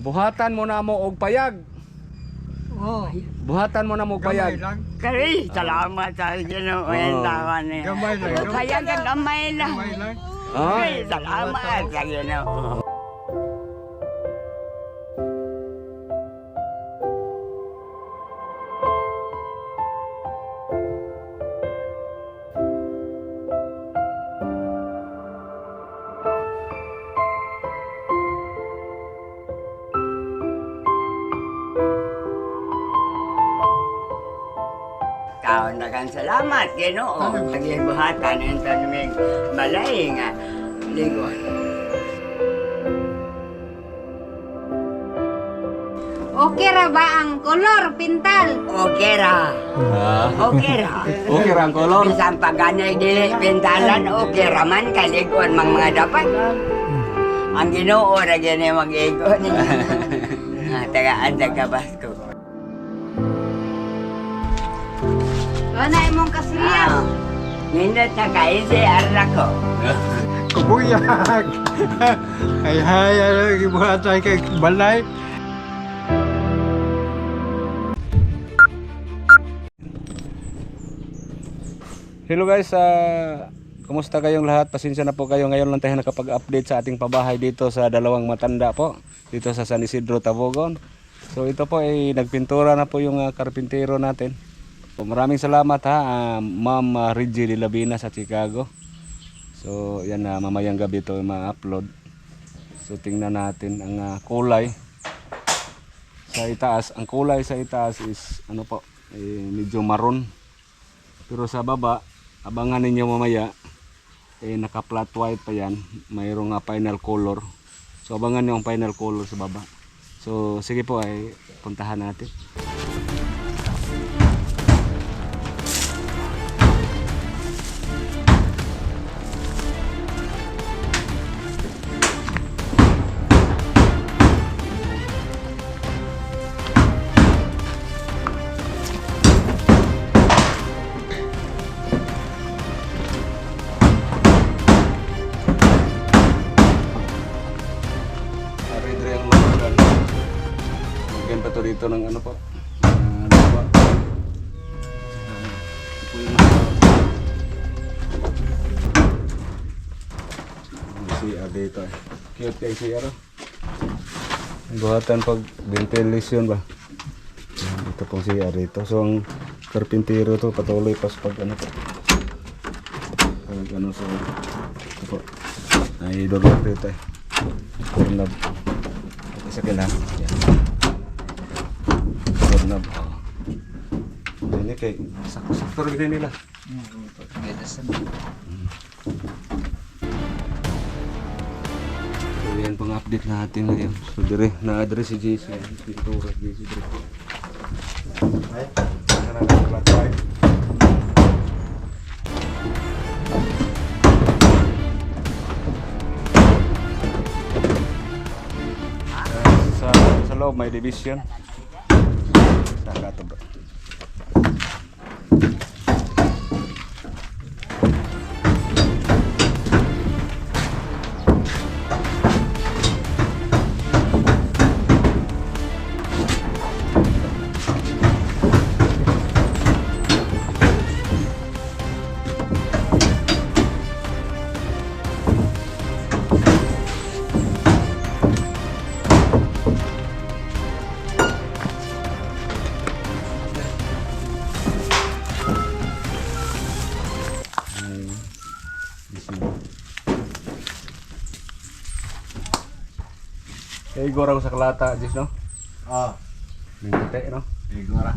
buhatan mo na mo og payag. Oh, Buhatan mo na mo og payag. Kari, salamat sa Ginoo ang tawa niya. Gamay lang. Kaya ka gamay lang. Gamay lang. Ah, Kari, salamat sa Ginoo. Taon na kang salamat, Ginoo. Nagbuhatan ang tanuming malay nga. Lingon. Okay ra ba ang kolor, pintal? Okay ra. Okay ra. Okay ra ang kolor. Bisan paganay dili pintalan, okay ra man kaligon mga dapat. Ang Ginoo ra gani mag-igon. Tagaan ka Basko. Wala imong kasilian. Nindot na kain si Arlako. Kubuyag. Ay gibuhatan kay balay. Hello guys, kumusta kayong lahat? Pasensya na po kayo, ngayon lang tayo nakapag-update sa ating pabahay dito sa Dalawang Matanda po, dito sa San Isidro, Tabogon. So ito po ay nagpintura na po yung karpintero natin. So, maraming salamat ha, Ma'am Reggie de Labina sa Chicago. So yan na, mamayang gabi ito ma-upload. So tingnan natin ang kulay sa itaas. Ang kulay sa itaas is ano po, medyo maroon. Pero sa baba, abangan ninyo mamaya, naka flat white pa yan. Mayroong final color. So abangan nyo ang final color sa baba. So sige po ay puntahan natin. Lagyan pa to dito ng ano po. Lupa. Ito po yung CR dito. Cute kay CR. Buhatan pag ventilation ba. Ito pong CR dito. So ang karpintero to patuloy pas pag ano po. Pag ano so ito po. Ay dorok dito eh. Doorknob. Isa kailan. Yan. Doorknob. Ini kayak saktor gini nila. So yan pang update natin ngayon. So dire na-address si JC. Pintura JC dire. Ay, sa loob may division. Saka to bro. Igor ako sa Kalata, Jis, no? Ah, Minti, no? igora.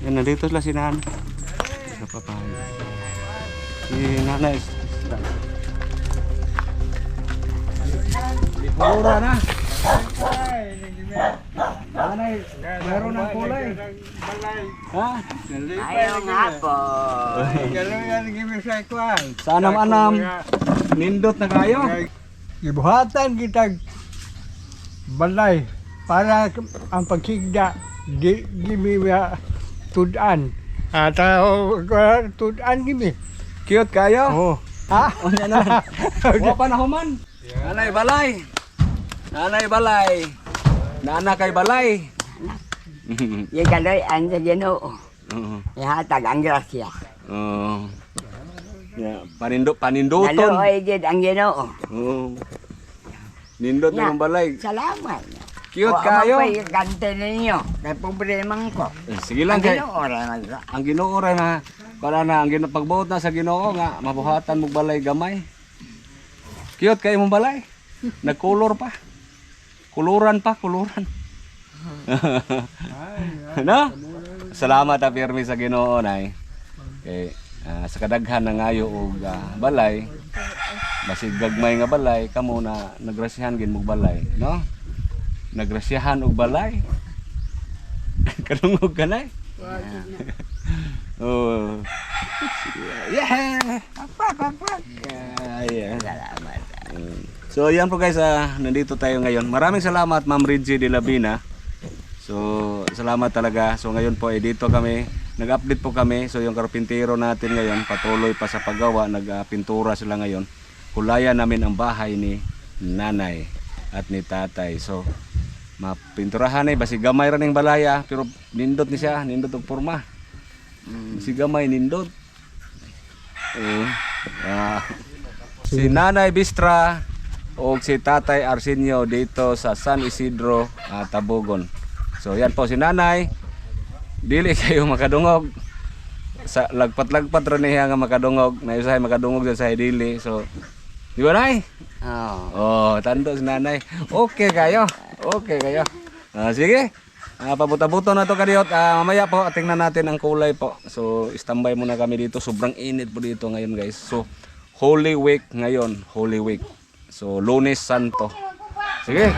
Yan, nandito sila si Nan. Sa papaya. Si Nanay. Ipura na. Nanay, meron ng kulay. Balay. Ha? Ayaw nga po. Gano'n yan gimisay kuhan. Sa anam-anam. Nindot na kayo. Gibuhatan kita balay para ang pagsigda di gimiya tudan. Tudan gimi. Cute kayo. Oh. Ha? Unya naman. Wa pa na human. Nanay balay. Nanay balay. Nana kay balay. Yung kaloyan sa Ginoo. Oo. Ihatag ang grasya. Oo. Yeah, paninduton. Naluoy gid ang Ginoo. Oo. Nindot Ya. ng balay. Salamat. Cute O, kayo. Ako pa kante ninyo. Kay problemang ko. Sige lang Ang kay. Ginoo ra man sa. Ang Ginoo ra na para na ang pagbuot na sa Ginoo nga mabuhatan mo balay gamay. Cute kay mong balay. Nagkulor pa. Kuluran. No? Salamat ta pirmi sa Ginoo nay. Kay sa kadaghan na ngayo og balay. Basig gagmay nga balay kamo na nagrasyahan gid mog balay, no? Nagrasyahan og balay. Kalungog ka nay. Oh. Yeah. Yeah. Salamat. So ayan po guys, nandito tayo ngayon. Maraming salamat Ma'am Reggie de Labina. So salamat talaga. So ngayon po dito kami, nag-update po kami. So yung karpintero natin ngayon patuloy pa sa paggawa, nagpintura sila ngayon. Kulayan namin ang bahay ni nanay at ni tatay. So mapinturahan basi gamay ra ning balaya pero nindot ni siya, nindot og porma. Si gamay nindot. Si Nanay Bistra o si Tatay Arsenio dito sa San Isidro, Tabogon. So yan po si Nanay. Dili kayo makadungog. Sa lagpat-lagpat ra niya nga makadungog, na usahay makadungog sa dili. So di ba nay? Oh. Oh, tando si Nanay. Okay kayo. Sige. Pabuta-buto na to kadiyot. Mamaya po tingnan natin ang kulay po. So standby muna kami dito. Sobrang init po dito ngayon guys. So Holy Week ngayon, Holy Week. So Lunes Santo. Sige.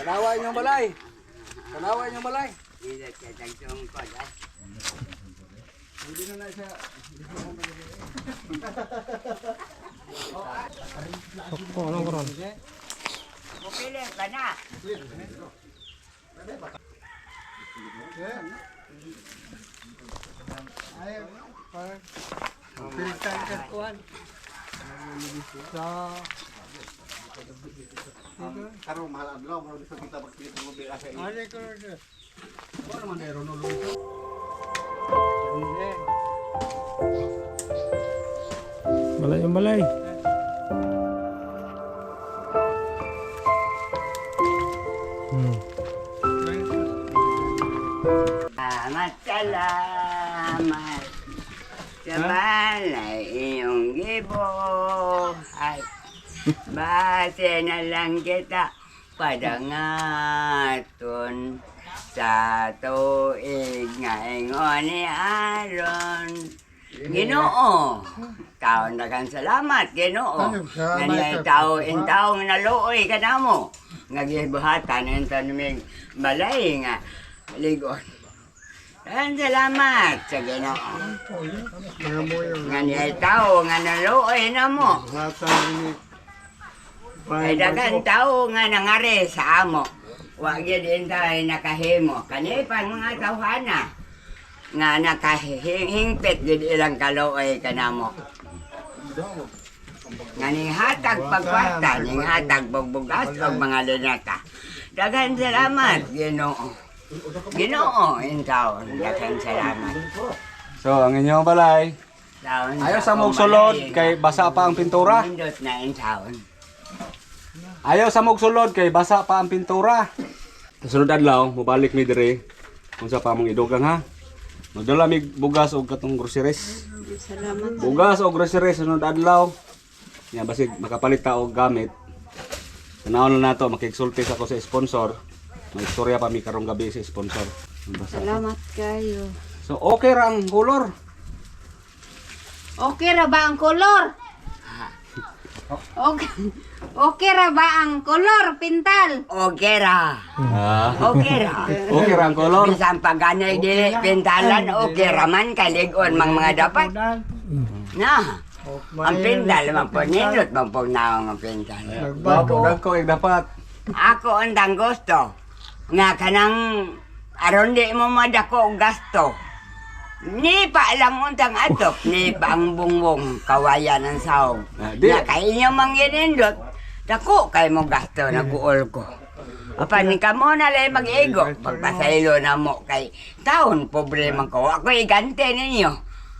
Tanaway niyong balay. Tanaway niyong balay. Dili kay tagtungkod ay. Hindi na na siya. Pupili ka na. Pilitan ka kuhan. Sa Karong mahal adlaw, mahal dito kita pagkita mo biya sa Ano ko na? Ano naman meron no luto? Balay yung balay. Salamat sa balay iyong gibuhay. Base na lang kita padangaton sa tuig nga ingon ni Aaron. Ginoo, taon na kang salamat, Ginoo. Nga tao in taong naluoy ka na mo. Nga gibuhatan ito naming balay nga ligon. Ang salamat sa Ginoo. Mga mo yung Nga niya tao nga naluoy na mo. hata ni Ay dagan tao nga nangari sa amo. Wa gyud din tayo nakahimo. Kani pa mga tawhana nga nakahingpit gid ilang kaluoy kanamo. Nga ning hatag pagkwarta, ning hatag bugbugas og mga linata. Dagan salamat, Ginoo. Ginoo in taon, dagan salamat. So, ang inyong balay, Taon ayaw sa mong sulod kay basa pa ang pintura. Nindot na in taon. Ayaw sa mong sulod kay basa pa ang pintura. Sa sunod adlaw, mubalik mi dire. Kung sa pa mong idugang ha. Magdala mi bugas og katong groceries. Bugas og groceries sunod adlaw. Nya basig makapalit ta og gamit. Tanawon na nato makigsulti ako sa sponsor. May istorya pa mi karong gabi sa sponsor. Basa. Salamat kayo. So okay ra ang color. Okay ra ba ang kolor? Okay. Okay ra ba ang kolor, pintal? Okay ra. Ah. Okay ra. Okay ra ang color. Bisan paganay dili pintalan okay ra man kaligon mga dapat. Na. Ang pintal man po nindot man po naong ang pintal. Dagko dapat. Ako andang gusto nga kanang aron di mo madako og gasto. Ni pa lang untang atok, ni pa ang bungbong kawayan ng sahog. Di. Na kay inyo manginindot, dako kay mo gasto na guol ko. Apan ni kamo na lay mag-ego, pagpasaylo na mo kay taon pobre man ko. Ako igante ninyo.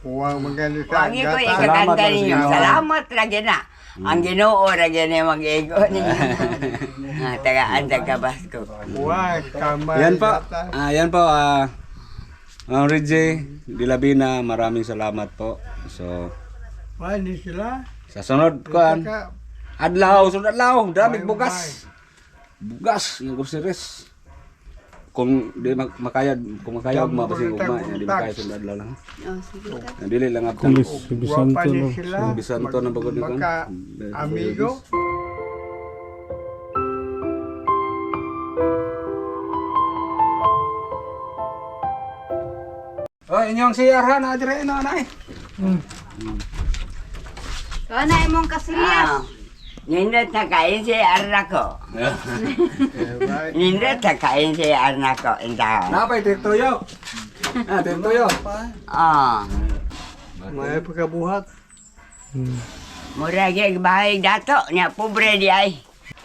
Huwag magalit sa Wagi ko gata. ikagante Salamat, ninyo. Ginoo. Salamat lagi na. Ang Ginoo ra gyud mag-ego ninyo. Tagaan sa Basko. Huwag kamay. Yan pa. gata. Yan po. Ang Reggie Dilabina, maraming salamat po. So, Hindi sila. sa sunod ko, sunod adlaw, daming bugas. Bugas, yung groceries. Kung di makayad, kung makayad, mabasing ugma, di makayad sunod adlaw lang. Oh, sige ta. Nabili lang ako. Kulis, bisanto Guwapa ni no. sila. Bisanto ng bagod ni Kon. Magka amigo. Oh, inyong CR ha, na dire no anay. Kaya na imong kasilyas. Nindot na kain si Arnako. Nindot na kain si Arnako. Napay tirtoyo. Tirtoyo. Ah, May pagkabuhat. mura gyud bahay dato nya pobre di ay.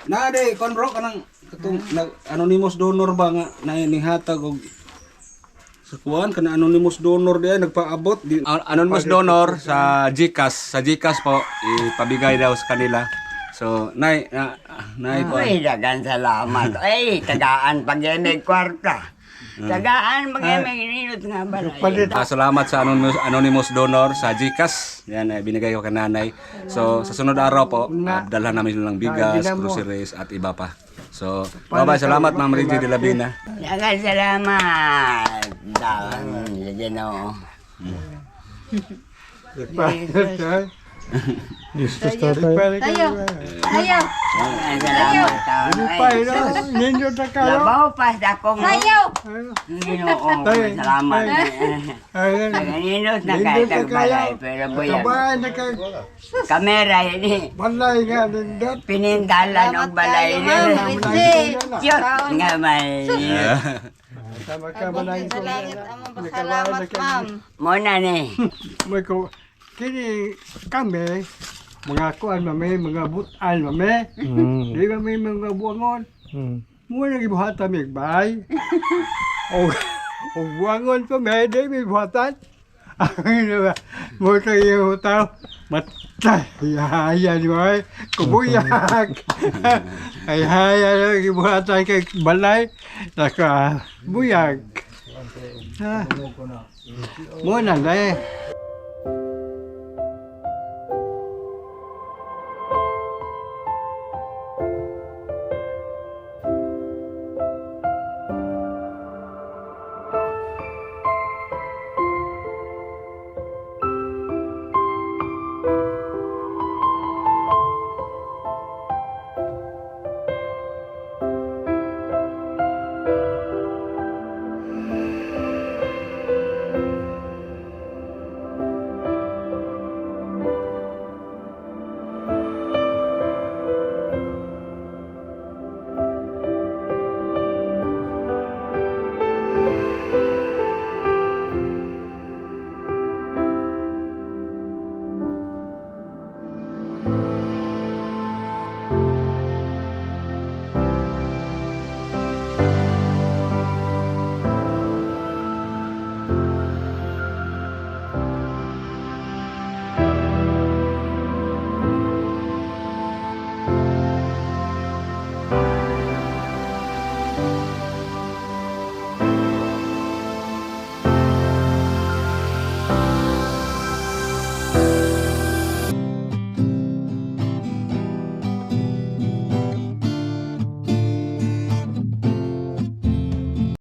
Na de kon bro kanang katong anonymous donor ba nga nanihatag og sa kuan kana anonymous donor di ay nagpaabot di anonymous donor sa GCash po ipabigay daw sa kanila. So nay po. Ay, dagan salamat. Ay, tagaan pag-imig kwarta. Tagaan pag-imig ninot nga balay. Salamat sa anonymous donor sa GCash. Yan binigay ko kay nanay. So sa sunod araw po dalhan namin ng bigas, groceries at iba pa. So bye-bye, salamat Ma'am Reggie Dilabina. Dagan salamat. Dagan, Ginoo. Jesus tatay. Tayo. Tayo. Dagan salamat. Pay na. Ninyo na kayo. Labaw pa sa akong Tayo. Ginoo. Salamat. Ayun. Ninot na kahit ang balay, pero buyan. Kabay na kay Kamera ini. balay nga nindot. Pinindalan og balay Ma'am ini. Rizzy. Cute nga may. Sama ka balay ko. Salamat among pasalamat, ma'am. Mo na ni. May ko kini kami mga kuan mami, mga butan mami. Di kami mga buangon. Muna gibuhatan mi bay. O buangon ko may di mi buhatan. Ano ba? Mo tayo tao. Matay. Haya di ba? Kubuyak. Ay haya gibuhatan kay balay. Naka buyag. Ha. Mo na